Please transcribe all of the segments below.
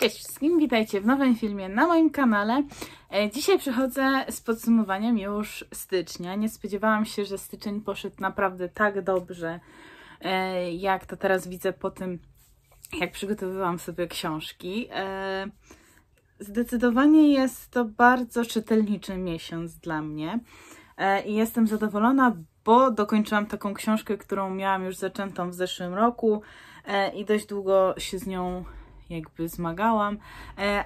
Cześć wszystkim, witajcie w nowym filmie na moim kanale. Dzisiaj przychodzę z podsumowaniem już stycznia. Nie spodziewałam się, że styczeń poszedł naprawdę tak dobrze, jak to teraz widzę po tym, jak przygotowywałam sobie książki. Zdecydowanie jest to bardzo czytelniczy miesiąc dla mnie i jestem zadowolona, bo dokończyłam taką książkę, którą miałam już zaczętą w zeszłym roku i dość długo się z nią jakby zmagałam,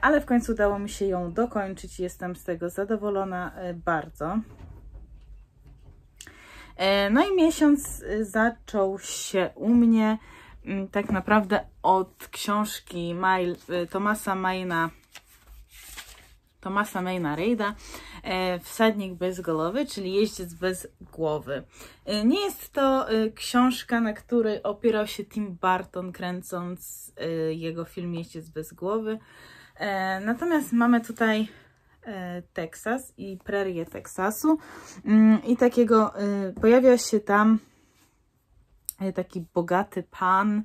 ale w końcu udało mi się ją dokończyć i jestem z tego zadowolona bardzo. No i miesiąc zaczął się u mnie tak naprawdę od książki Thomasa Mayna Reida, Wsadnik bez głowy, czyli Jeździec bez głowy. Nie jest to książka, na której opierał się Tim Burton, kręcąc jego film Jeździec bez głowy. Natomiast mamy tutaj Teksas i prerię Teksasu i takiego pojawia się tam taki bogaty pan,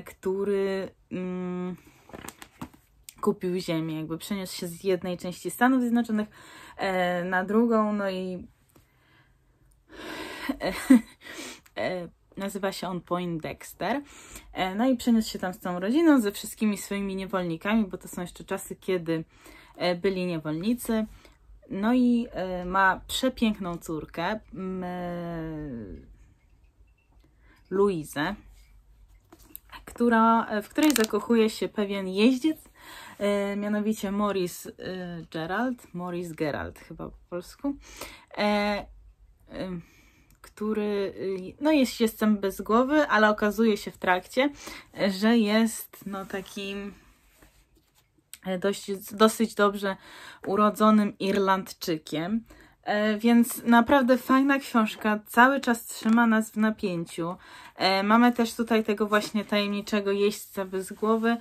który kupił ziemię, jakby przeniósł się z jednej części Stanów Zjednoczonych na drugą, no i nazywa się on Poindexter. No i przeniósł się tam z całą rodziną, ze wszystkimi swoimi niewolnikami, bo to są jeszcze czasy, kiedy byli niewolnicy. No i ma przepiękną córkę, Luizę, w której zakochuje się pewien jeździec, mianowicie Maurice Gerald chyba po polsku, który no jest jeźdźcem bez głowy, ale okazuje się w trakcie, że jest no takim dosyć dobrze urodzonym Irlandczykiem. Więc naprawdę fajna książka, cały czas trzyma nas w napięciu. Mamy też tutaj tego właśnie tajemniczego jeźdźca bez głowy,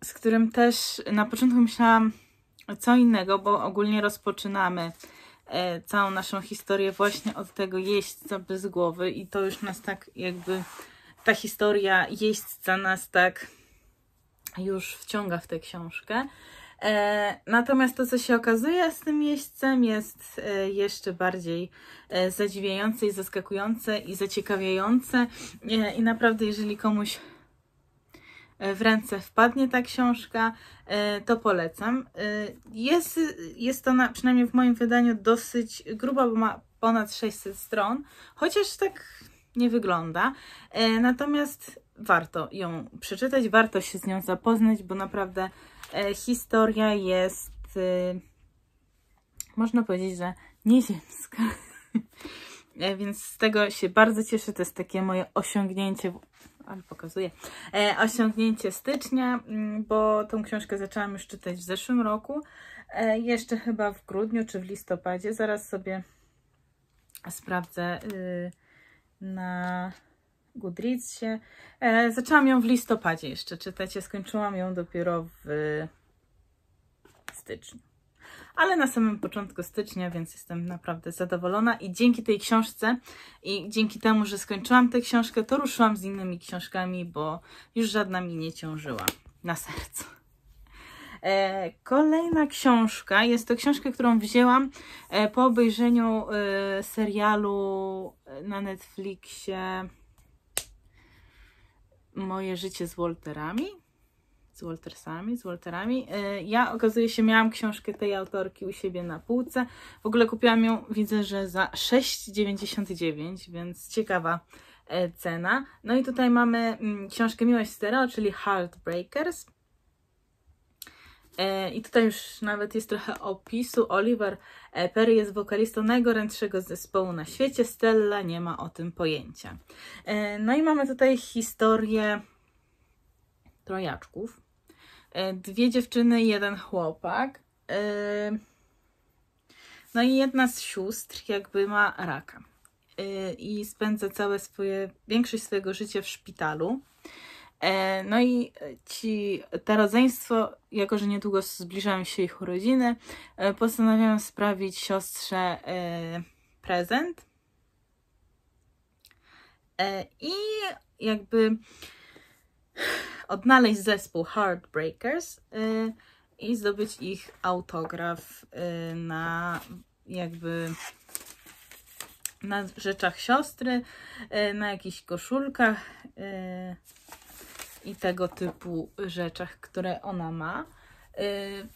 z którym też na początku myślałam co innego, bo ogólnie rozpoczynamy całą naszą historię właśnie od tego jeźdźca bez głowy i to już nas tak jakby, ta historia jeźdźca nas tak już wciąga w tę książkę. Natomiast to, co się okazuje z tym jeźdźcem, jest jeszcze bardziej zadziwiające i zaskakujące i zaciekawiające. I naprawdę, jeżeli komuś w ręce wpadnie ta książka, to polecam. Jest to przynajmniej w moim wydaniu dosyć gruba, bo ma ponad 600 stron, chociaż tak nie wygląda. Natomiast warto ją przeczytać, warto się z nią zapoznać, bo naprawdę historia jest, można powiedzieć, że nieziemska. Więc z tego się bardzo cieszę. To jest takie moje osiągnięcie, ale pokazuję, osiągnięcie stycznia, bo tą książkę zaczęłam już czytać w zeszłym roku, jeszcze chyba w grudniu czy w listopadzie. Zaraz sobie sprawdzę na Goodreadsie. Zaczęłam ją w listopadzie jeszcze czytać, skończyłam ją dopiero w styczniu. Ale na samym początku stycznia, więc jestem naprawdę zadowolona i dzięki tej książce i dzięki temu, że skończyłam tę książkę, to ruszyłam z innymi książkami, bo już żadna mi nie ciążyła na sercu. Kolejna książka, jest to książka, którą wzięłam po obejrzeniu serialu na Netflixie Moje życie z Walterami. Ja, okazuje się, miałam książkę tej autorki u siebie na półce. W ogóle kupiłam ją, widzę, że za 6,99, więc ciekawa cena. No i tutaj mamy książkę Miłość Stereo, czyli Heartbreakers. I tutaj już nawet jest trochę opisu. Oliver Perry jest wokalistą najgorętszego zespołu na świecie. Stella nie ma o tym pojęcia. No i mamy tutaj historię trojaczków. Dwie dziewczyny i jeden chłopak. No i jedna z sióstr jakby ma raka. I spędza większość swojego życia w szpitalu. No i to rodzeństwo, jako że niedługo zbliżają się ich urodziny, postanawiają sprawić siostrze prezent. I jakby odnaleźć zespół Heartbreakers i zdobyć ich autograf na jakby na rzeczach siostry, na jakichś koszulkach i tego typu rzeczach, które ona ma.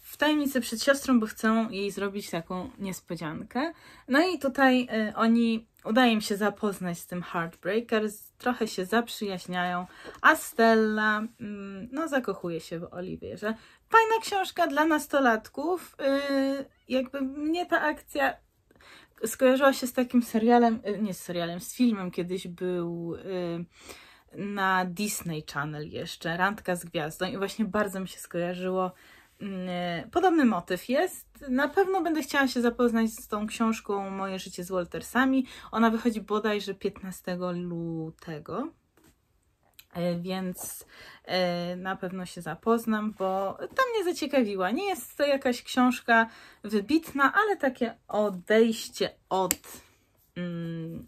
W tajemnicy przed siostrą, bo chcą jej zrobić taką niespodziankę. No i tutaj udaje im się zapoznać z tym Heartbreakers, trochę się zaprzyjaźniają, a Stella no, zakochuje się w Oliwierze. Fajna książka dla nastolatków. Jakby mnie ta akcja skojarzyła się z takim serialem, nie z serialem, z filmem, kiedyś był na Disney Channel jeszcze, Randka z gwiazdą i właśnie bardzo mi się skojarzyło. Podobny motyw jest. Na pewno będę chciała się zapoznać z tą książką Moje życie z Waltersami. Ona wychodzi bodajże 15 lutego. Więc na pewno się zapoznam, bo to mnie zaciekawiła. Nie jest to jakaś książka wybitna, ale takie odejście od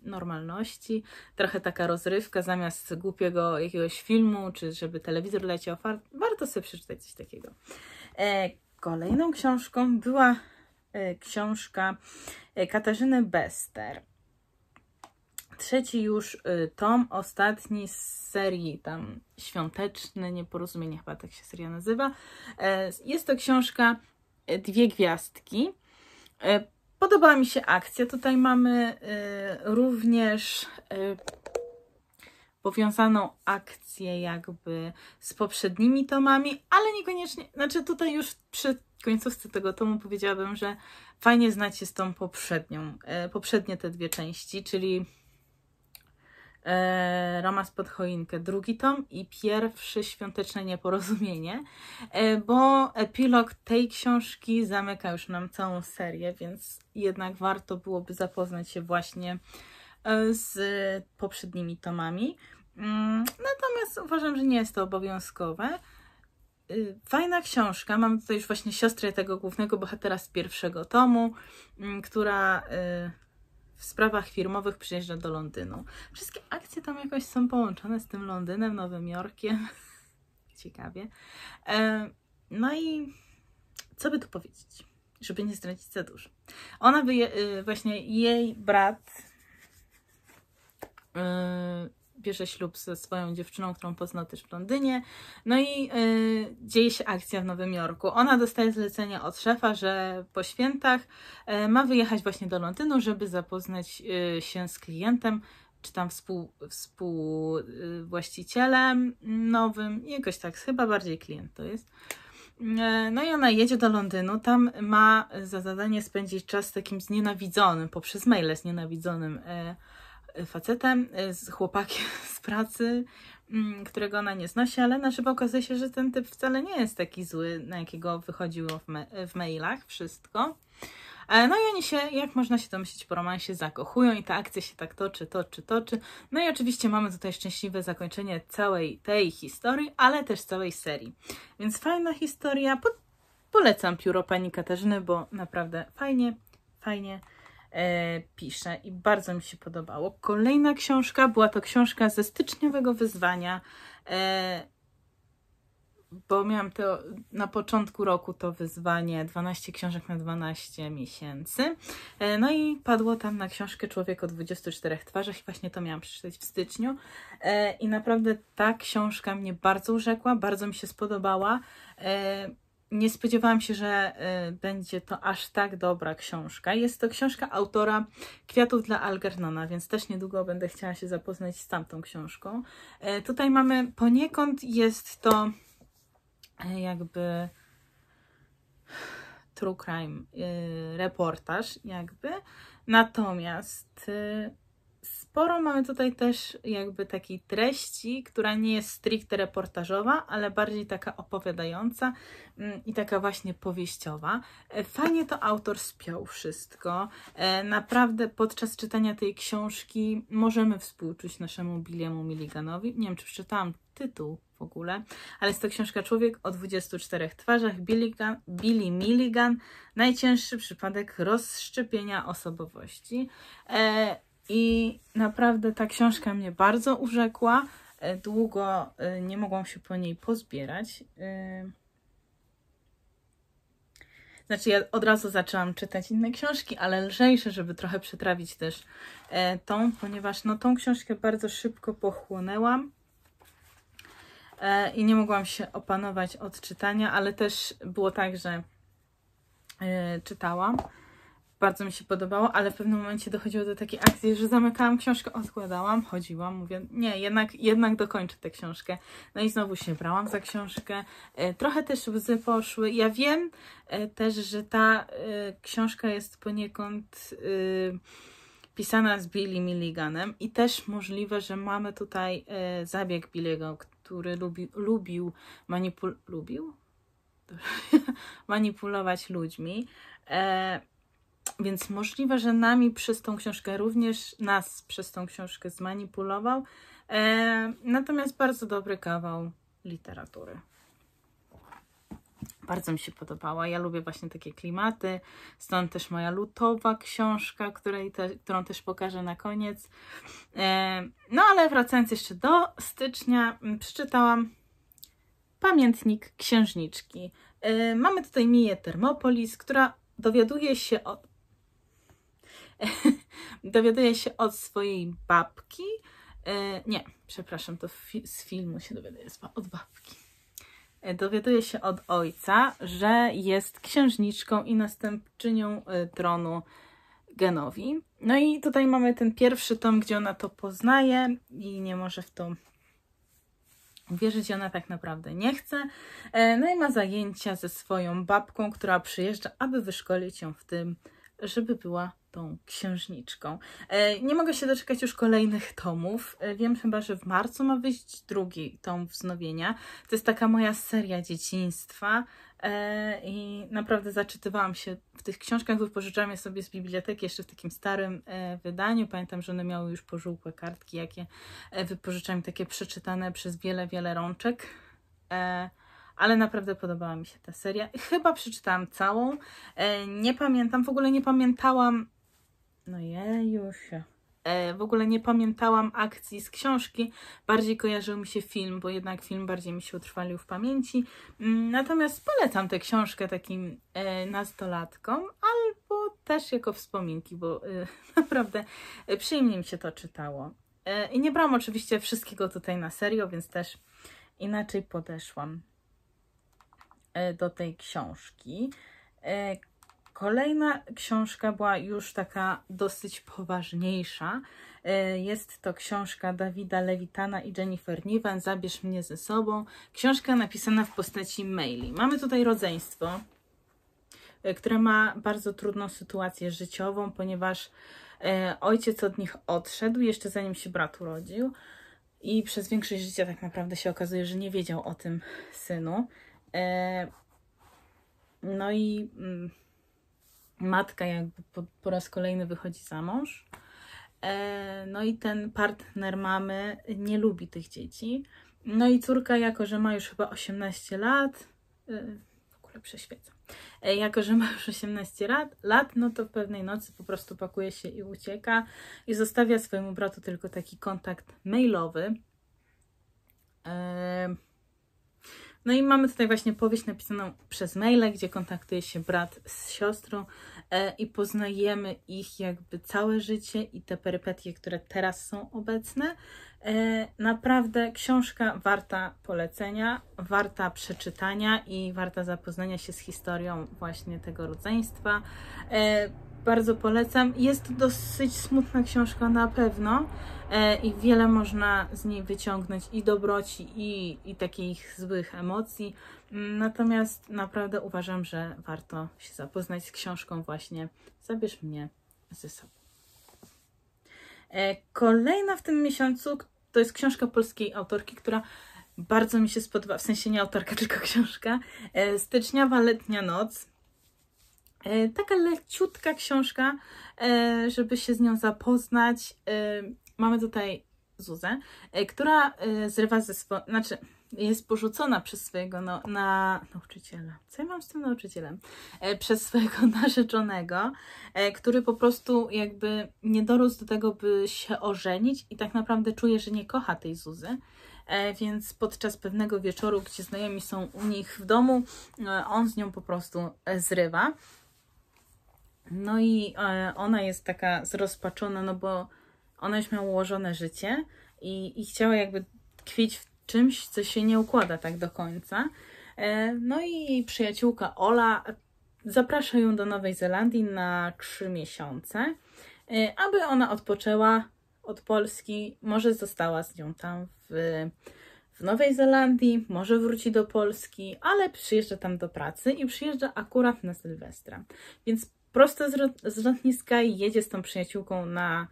normalności. Trochę taka rozrywka zamiast głupiego jakiegoś filmu, czy żeby telewizor leciał. Warto sobie przeczytać coś takiego. Kolejną książką była książka Katarzyny Bester. Trzeci już tom, ostatni z serii tam Świąteczne Nieporozumienie, chyba tak się seria nazywa. Jest to książka Dwie gwiazdki. Podobała mi się akcja. Tutaj mamy również powiązaną akcję jakby z poprzednimi tomami, ale niekoniecznie, znaczy tutaj już przy końcówce tego tomu powiedziałabym, że fajnie znać się z tą poprzednie te dwie części, czyli Romans pod choinkę, drugi tom i pierwszy Świąteczne Nieporozumienie, bo epilog tej książki zamyka już nam całą serię, więc jednak warto byłoby zapoznać się właśnie z poprzednimi tomami. Natomiast uważam, że nie jest to obowiązkowe. Fajna książka. Mamy tutaj już właśnie siostrę tego głównego bohatera z pierwszego tomu, która w sprawach firmowych przyjeżdża do Londynu. Wszystkie akcje tam jakoś są połączone z tym Londynem, Nowym Jorkiem. Ciekawie. No i co by tu powiedzieć, żeby nie zdradzić za dużo. Ona właśnie jej brat bierze ślub ze swoją dziewczyną, którą poznał też w Londynie. No i dzieje się akcja w Nowym Jorku. Ona dostaje zlecenie od szefa, że po świętach ma wyjechać właśnie do Londynu, żeby zapoznać się z klientem, czy tam współwłaścicielem nowym. Jakoś tak, chyba bardziej klient to jest. No i ona jedzie do Londynu, tam ma za zadanie spędzić czas z takim znienawidzonym, poprzez maile znienawidzonym facetem, z chłopakiem z pracy, którego ona nie znosi, ale na żywo okazuje się, że ten typ wcale nie jest taki zły, na jakiego wychodziło w mailach wszystko. No i oni się, jak można się domyślić, po romansie zakochują i ta akcja się tak toczy. No i oczywiście mamy tutaj szczęśliwe zakończenie całej tej historii, ale też całej serii. Więc fajna historia. Polecam pióro pani Katarzyny, bo naprawdę fajnie pisze i bardzo mi się podobało. Kolejna książka, była to książka ze styczniowego wyzwania, bo miałam to na początku roku to wyzwanie 12 książek na 12 miesięcy. No i padło tam na książkę Człowiek o 24 twarzach i właśnie to miałam przeczytać w styczniu. I naprawdę ta książka mnie bardzo urzekła, bardzo mi się spodobała. Nie spodziewałam się, że będzie to aż tak dobra książka. Jest to książka autora Kwiatów dla Algernona, więc też niedługo będę chciała się zapoznać z tamtą książką. Tutaj mamy poniekąd, jest to jakby true crime, reportaż jakby. Natomiast sporo mamy tutaj też jakby takiej treści, która nie jest stricte reportażowa, ale bardziej taka opowiadająca i taka właśnie powieściowa. Fajnie to autor spiął wszystko. Naprawdę podczas czytania tej książki możemy współczuć naszemu Billiemu Milliganowi. Nie wiem, czy przeczytałam tytuł w ogóle, ale jest to książka Człowiek o 24 twarzach, Billy Milligan, najcięższy przypadek rozszczepienia osobowości. I naprawdę ta książka mnie bardzo urzekła. długo nie mogłam się po niej pozbierać. Znaczy ja od razu zaczęłam czytać inne książki, ale lżejsze, żeby trochę przetrawić też tą, ponieważ no, tą książkę bardzo szybko pochłonęłam i nie mogłam się opanować od czytania, ale też było tak, że czytałam. Bardzo mi się podobało, ale w pewnym momencie dochodziło do takiej akcji, że zamykałam książkę, odkładałam, chodziłam, mówię, nie, jednak dokończę tę książkę. No i znowu się brałam za książkę. Trochę też łzy poszły. Ja wiem też, że ta książka jest poniekąd pisana z Billy Milliganem i też możliwe, że mamy tutaj zabieg Billy'ego, który lubił manipulować ludźmi. Więc możliwe, że nas przez tą książkę zmanipulował. Natomiast bardzo dobry kawał literatury. Bardzo mi się podobała. Ja lubię właśnie takie klimaty. Stąd też moja lutowa książka, którą też pokażę na koniec. No ale wracając jeszcze do stycznia, przeczytałam Pamiętnik Księżniczki. Mamy tutaj Miję Termopolis, która dowiaduje się od swojej babki. Nie, przepraszam, to z filmu się dowiaduje od babki. Dowiaduje się od ojca, że jest księżniczką i następczynią tronu Genowi. No i tutaj mamy ten pierwszy tom, gdzie ona to poznaje i nie może w to uwierzyć, ona tak naprawdę nie chce. No i ma zajęcia ze swoją babką, która przyjeżdża, aby wyszkolić ją w tym, żeby była tą księżniczką. Nie mogę się doczekać już kolejnych tomów. Wiem chyba, że w marcu ma wyjść drugi tom wznowienia. To jest taka moja seria dzieciństwa i naprawdę zaczytywałam się w tych książkach. Wypożyczałam je sobie z biblioteki jeszcze w takim starym wydaniu. Pamiętam, że one miały już pożółkłe kartki, jakie wypożyczałam, takie przeczytane przez wiele rączek. Ale naprawdę podobała mi się ta seria. Chyba przeczytałam całą. Nie pamiętam, w ogóle nie pamiętałam. No jejusie. W ogóle nie pamiętałam akcji z książki. Bardziej kojarzył mi się film, bo jednak film bardziej mi się utrwalił w pamięci. Natomiast polecam tę książkę takim nastolatkom, albo też jako wspominki, bo naprawdę przyjemnie mi się to czytało. I nie brałam oczywiście wszystkiego tutaj na serio, więc też inaczej podeszłam do tej książki. Kolejna książka była już taka dosyć poważniejsza. Jest to książka Davida Levitana i Jennifer Niven, Zabierz mnie ze sobą. Książka napisana w postaci maili. Mamy tutaj rodzeństwo, które ma bardzo trudną sytuację życiową, ponieważ ojciec od nich odszedł jeszcze zanim się brat urodził i przez większość życia tak naprawdę się okazuje, że nie wiedział o tym synu. No i matka jakby po raz kolejny wychodzi za mąż. No i ten partner mamy nie lubi tych dzieci. No i córka, jako że ma już chyba 18 lat, w ogóle przeświecam, jako że ma już 18 lat, no to w pewnej nocy po prostu pakuje się i ucieka i zostawia swojemu bratu tylko taki kontakt mailowy. No i mamy tutaj właśnie powieść napisaną przez maile, gdzie kontaktuje się brat z siostrą i poznajemy ich jakby całe życie i te perypetie, które teraz są obecne. Naprawdę książka warta polecenia, warta przeczytania i warta zapoznania się z historią właśnie tego rodzeństwa. Bardzo polecam. Jest to dosyć smutna książka na pewno i wiele można z niej wyciągnąć i dobroci, i takich złych emocji. Natomiast naprawdę uważam, że warto się zapoznać z książką właśnie Zabierz mnie ze sobą. Kolejna w tym miesiącu to jest książka polskiej autorki, która bardzo mi się spodoba, w sensie nie autorka, tylko książka. Styczniowa letnia noc. Taka leciutka książka, żeby się z nią zapoznać. Mamy tutaj Zuzę, która zrywa jest porzucona przez swojego nauczyciela. Co ja mam z tym nauczycielem? Przez swojego narzeczonego, który po prostu jakby nie dorósł do tego, by się ożenić i tak naprawdę czuje, że nie kocha tej Zuzy. więc podczas pewnego wieczoru, gdzie znajomi są u nich w domu, on z nią po prostu zrywa. No i ona jest taka zrozpaczona, no bo ona już miała ułożone życie i chciała jakby tkwić w czymś, co się nie układa tak do końca. No i jej przyjaciółka Ola zaprasza ją do Nowej Zelandii na 3 miesiące, aby ona odpoczęła od Polski. Może została z nią tam w Nowej Zelandii, może wróci do Polski, ale przyjeżdża tam do pracy i przyjeżdża akurat na Sylwestra. Więc prosto z lotniska jedzie z tą przyjaciółką na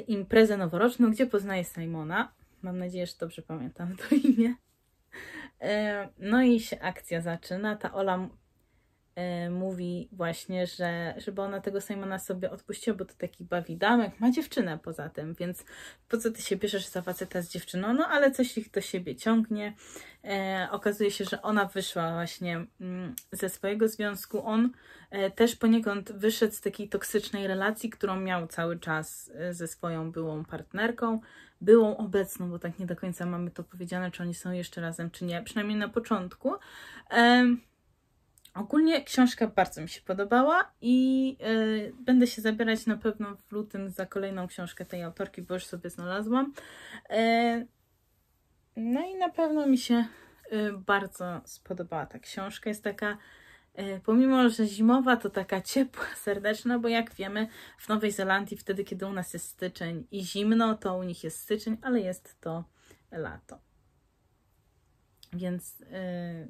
imprezę noworoczną, gdzie poznaje Simona. Mam nadzieję, że dobrze pamiętam to imię. No i się akcja zaczyna. Ta Ola mówi właśnie, żeby ona tego Simona sobie odpuściła, bo to taki bawidamek, ma dziewczynę poza tym, więc po co ty się bierzesz za faceta z dziewczyną? No ale coś ich do siebie ciągnie. Okazuje się, że ona wyszła właśnie ze swojego związku. On też poniekąd wyszedł z takiej toksycznej relacji, którą miał cały czas ze swoją byłą partnerką, byłą obecną, bo tak nie do końca mamy to powiedziane, czy oni są jeszcze razem, czy nie, przynajmniej na początku. Ogólnie książka bardzo mi się podobała i będę się zabierać na pewno w lutym za kolejną książkę tej autorki, bo już sobie znalazłam. No i na pewno mi się bardzo spodobała ta książka. Jest taka, pomimo że zimowa, to taka ciepła, serdeczna, bo jak wiemy, w Nowej Zelandii wtedy, kiedy u nas jest styczeń i zimno, to u nich jest styczeń, ale jest to lato. Więc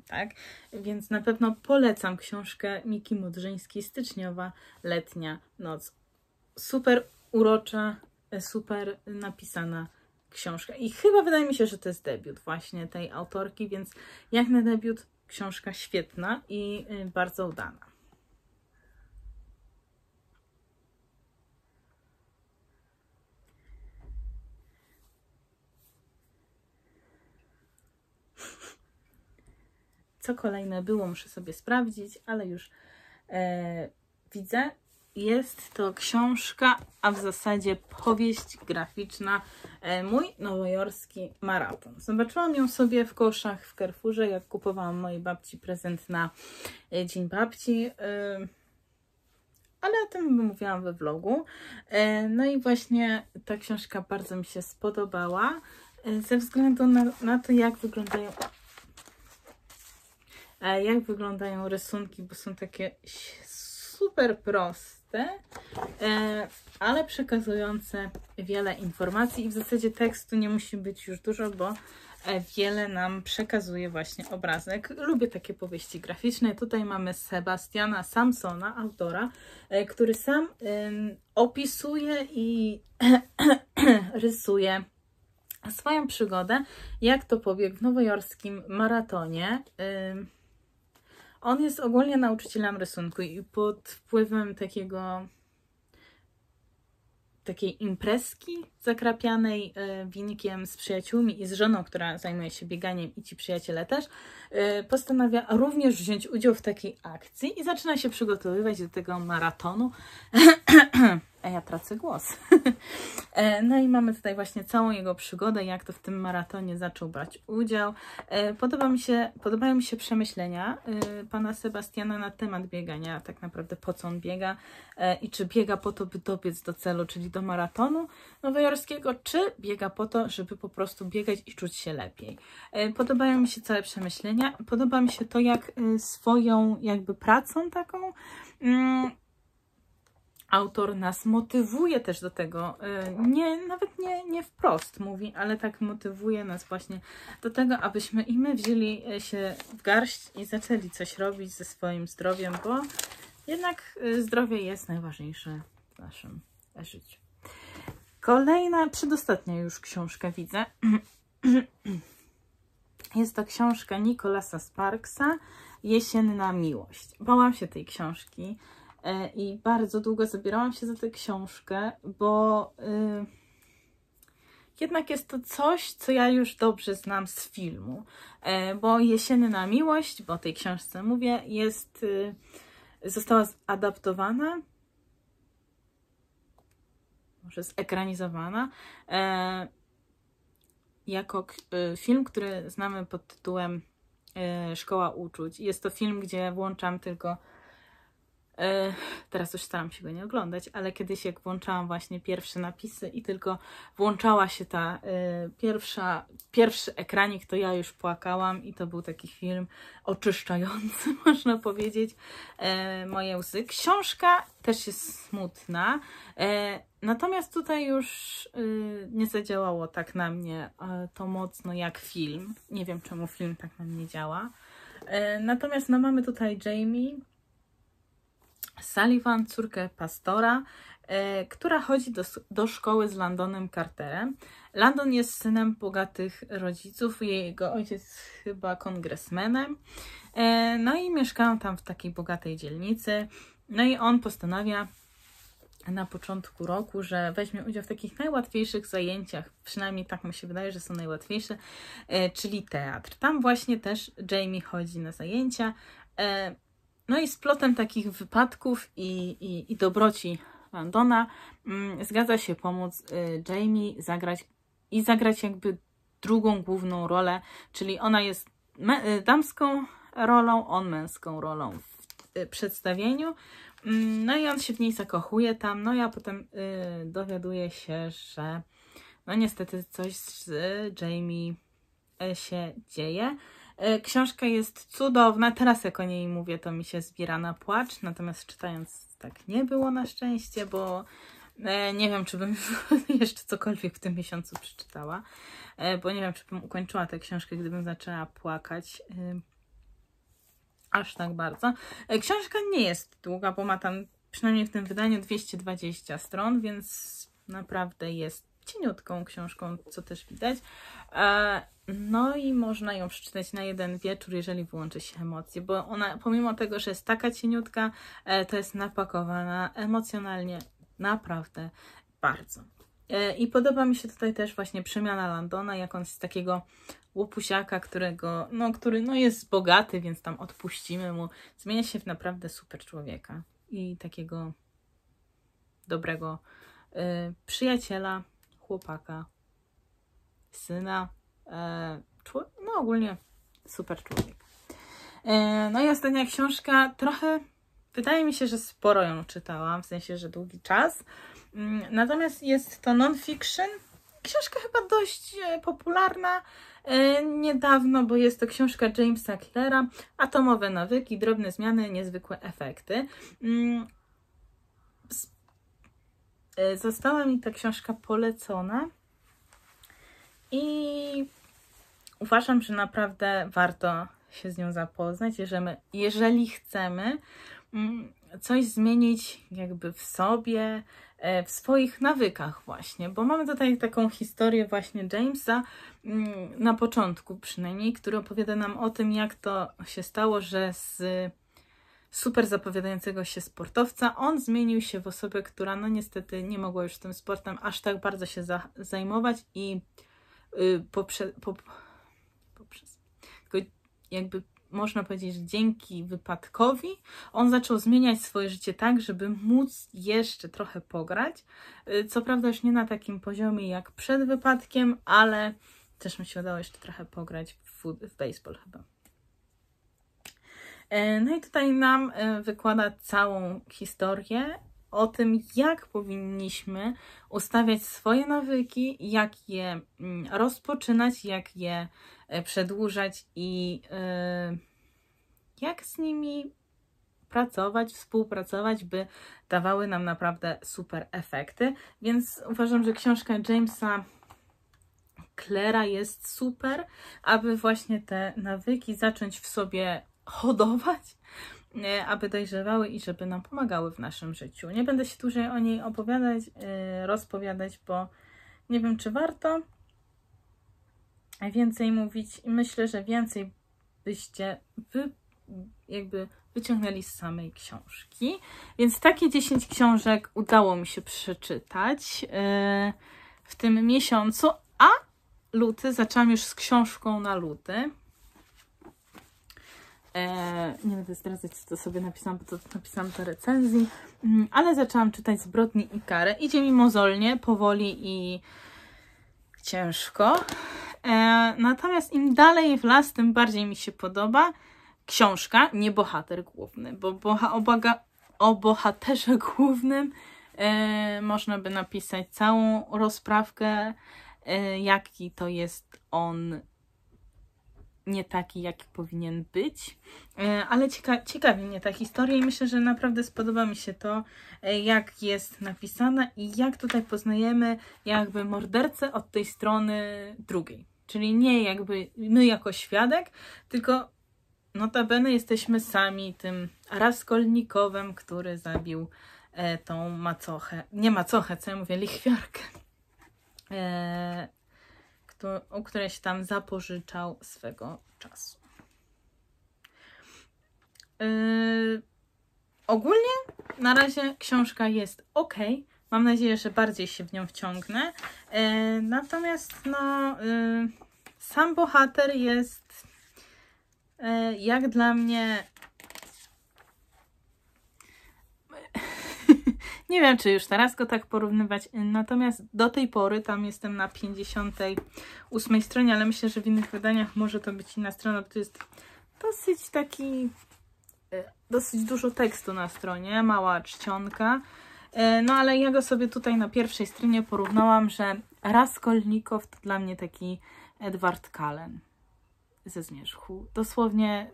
tak, więc na pewno polecam książkę Miki Modrzyńskiej, Styczniowa letnia noc. Super urocza, super napisana książka. I chyba wydaje mi się, że to jest debiut właśnie tej autorki, więc jak na debiut książka świetna i bardzo udana. Co kolejne było, muszę sobie sprawdzić, ale już widzę. Jest to książka, a w zasadzie powieść graficzna, Mój nowojorski maraton. Zobaczyłam ją sobie w koszach w Carrefourze, jak kupowałam mojej babci prezent na Dzień Babci, ale o tym mówiłam we vlogu. No i właśnie ta książka bardzo mi się spodobała, ze względu na to, jak wyglądają rysunki, bo są takie super proste, ale przekazujące wiele informacji i w zasadzie tekstu nie musi być już dużo, bo wiele nam przekazuje właśnie obrazek. Lubię takie powieści graficzne. Tutaj mamy Sebastiana Samsona, autora, który sam opisuje i rysuje swoją przygodę, jak to pobiegł w nowojorskim maratonie. On jest ogólnie nauczycielem rysunku i pod wpływem takiej imprezki zakrapianej winikiem z przyjaciółmi i z żoną, która zajmuje się bieganiem i ci przyjaciele też, postanawia również wziąć udział w takiej akcji i zaczyna się przygotowywać do tego maratonu. A ja tracę głos. No i mamy tutaj właśnie całą jego przygodę, jak to w tym maratonie zaczął brać udział. Podobają mi się przemyślenia pana Sebastiana na temat biegania, tak naprawdę po co on biega i czy biega po to, by dobiec do celu, czyli do maratonu nowojorskiego, czy biega po to, żeby po prostu biegać i czuć się lepiej. Podobają mi się całe przemyślenia. Podoba mi się to, jak swoją jakby pracą taką autor nas motywuje też do tego, nawet nie wprost mówi, ale tak motywuje nas właśnie do tego, abyśmy i my wzięli się w garść i zaczęli coś robić ze swoim zdrowiem, bo jednak zdrowie jest najważniejsze w naszym życiu. Kolejna, przedostatnia już książka widzę. Jest to książka Nicholasa Sparksa, Jesienna miłość. Bałam się tej książki i bardzo długo zabierałam się za tę książkę, bo jednak jest to coś, co ja już dobrze znam z filmu. Bo Jesienna miłość, bo o tej książce mówię, została zadaptowana, może zekranizowana jako film, który znamy pod tytułem Szkoła Uczuć. Jest to film, gdzie włączam tylko teraz już staram się go nie oglądać, ale kiedyś jak włączałam właśnie pierwsze napisy i tylko włączała się ta pierwszy ekranik, to ja już płakałam i to był taki film oczyszczający, można powiedzieć, moje łzy. Książka też jest smutna, natomiast tutaj już nie zadziałało tak na mnie to mocno jak film. Nie wiem, czemu film tak na mnie działa. Natomiast no, mamy tutaj Jamie Sullivan, córkę pastora, która chodzi do szkoły z Landonem Carterem. Landon jest synem bogatych rodziców, jego ojciec jest chyba kongresmenem. No i mieszkają tam w takiej bogatej dzielnicy. No i on postanawia na początku roku, że weźmie udział w takich najłatwiejszych zajęciach, przynajmniej tak mu się wydaje, że są najłatwiejsze, czyli teatr. Tam właśnie też Jamie chodzi na zajęcia. No i splotem takich wypadków i dobroci Landona zgadza się pomóc Jamie zagrać jakby drugą główną rolę, czyli ona jest damską rolą, on męską rolą w przedstawieniu. No i on się w niej zakochuje tam, no a potem dowiaduje się, że no niestety coś z Jamie się dzieje. Książka jest cudowna, teraz jak o niej mówię, to mi się zbiera na płacz, natomiast czytając tak nie było na szczęście, bo nie wiem, czy bym jeszcze cokolwiek w tym miesiącu przeczytała, bo nie wiem, czy bym ukończyła tę książkę, gdybym zaczęła płakać aż tak bardzo. Książka nie jest długa, bo ma tam przynajmniej w tym wydaniu 220 stron, więc naprawdę jest cieniutką książką, co też widać. No i można ją przeczytać na jeden wieczór, jeżeli wyłączy się emocje, bo ona pomimo tego, że jest taka cieniutka, to jest napakowana emocjonalnie naprawdę bardzo. I podoba mi się tutaj też właśnie przemiana Landona, jak on z takiego łopusiaka, który jest bogaty, więc tam odpuścimy mu, zmienia się w naprawdę super człowieka i takiego dobrego przyjaciela, chłopaka, syna, no ogólnie super człowiek. No i ostatnia książka, trochę wydaje mi się, że sporo ją czytałam, w sensie, że długi czas. Natomiast jest to non-fiction. Książka chyba dość popularna niedawno, bo jest to książka Jamesa Cleara, Atomowe nawyki, drobne zmiany, niezwykłe efekty. Została mi ta książka polecona i uważam, że naprawdę warto się z nią zapoznać, jeżeli chcemy coś zmienić jakby w sobie, w swoich nawykach właśnie, bo mamy tutaj taką historię właśnie Jamesa, na początku przynajmniej, który opowiada nam o tym, jak to się stało, że z super zapowiadającego się sportowca on zmienił się w osobę, która no niestety nie mogła już tym sportem aż tak bardzo się zajmować i tylko jakby można powiedzieć, że dzięki wypadkowi on zaczął zmieniać swoje życie tak, żeby móc jeszcze trochę pograć. Co prawda już nie na takim poziomie jak przed wypadkiem, ale też mi się udało jeszcze trochę pograć w baseball chyba. No i tutaj nam wykłada całą historię o tym, jak powinniśmy ustawiać swoje nawyki, jak je rozpoczynać, jak je przedłużać i jak z nimi pracować, współpracować, by dawały nam naprawdę super efekty. Więc uważam, że książka Jamesa Cleara jest super, aby właśnie te nawyki zacząć w sobie hodować, aby dojrzewały i żeby nam pomagały w naszym życiu. Nie będę się dłużej o niej opowiadać, rozpowiadać, bo nie wiem, czy warto więcej mówić. Myślę, że więcej byście wyciągnęli z samej książki. Więc takie 10 książek udało mi się przeczytać w tym miesiącu, a luty zaczęłam już z książką na luty. Nie będę zdradzać, co to sobie napisałam, bo to napisałam do recenzji, ale zaczęłam czytać Zbrodni i karę. Idzie mi mozolnie, powoli i ciężko. Natomiast im dalej w las, tym bardziej mi się podoba książka, nie bohater główny, bo o bohaterze głównym można by napisać całą rozprawkę, jaki to jest on nie taki, jaki powinien być. Ale ciekawi mnie ta historia i myślę, że naprawdę spodoba mi się to, jak jest napisana i jak tutaj poznajemy jakby mordercę od tej strony drugiej. Czyli nie jakby my jako świadek, tylko notabene jesteśmy sami tym Raskolnikowem, który zabił tą macochę. Nie macochę, co ja mówię, lichwiarkę. U której się tam zapożyczał swego czasu. Ogólnie na razie książka jest ok. Mam nadzieję, że bardziej się w nią wciągnę. Natomiast no, sam bohater jest jak dla mnie... Nie wiem, czy już teraz go tak porównywać, natomiast do tej pory, tam jestem na 58 stronie, ale myślę, że w innych wydaniach może to być inna strona, bo to jest dosyć dużo tekstu na stronie, mała czcionka. No ale ja go sobie tutaj na pierwszej stronie porównałam, że Raskolnikow to dla mnie taki Edward Cullen ze Zmierzchu. Dosłownie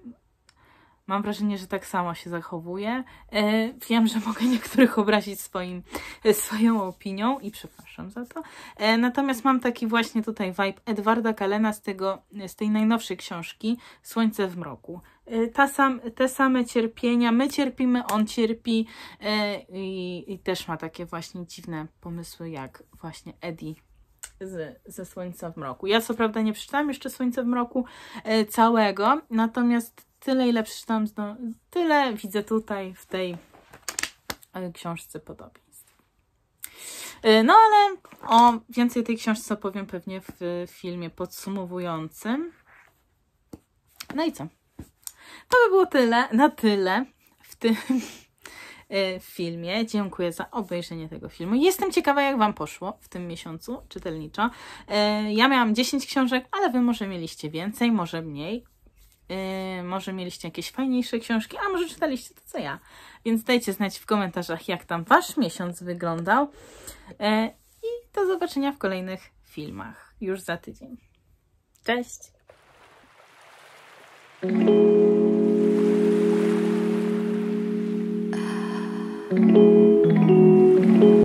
mam wrażenie, że tak samo się zachowuje. Wiem, że mogę niektórych obrazić swoją opinią i przepraszam za to. Natomiast mam taki właśnie tutaj vibe Edwarda Cullena z tej najnowszej książki Słońce w mroku. Te same cierpienia, my cierpimy, on cierpi i też ma takie właśnie dziwne pomysły jak właśnie Eddie ze Słońca w mroku. Ja co prawda nie przeczytałam jeszcze Słońca w mroku całego, natomiast tyle, ile przeczytałam, tyle widzę tutaj w tej książce podobieństw. No ale o więcej tej książce opowiem pewnie w filmie podsumowującym. No i co? To by było tyle w tym filmie. Dziękuję za obejrzenie tego filmu. Jestem ciekawa, jak Wam poszło w tym miesiącu czytelniczo. Ja miałam 10 książek, ale Wy może mieliście więcej, może mniej. Może mieliście jakieś fajniejsze książki, a może czytaliście to, co ja. Więc dajcie znać w komentarzach, jak tam Wasz miesiąc wyglądał. I do zobaczenia w kolejnych filmach już za tydzień. Cześć! Thank you.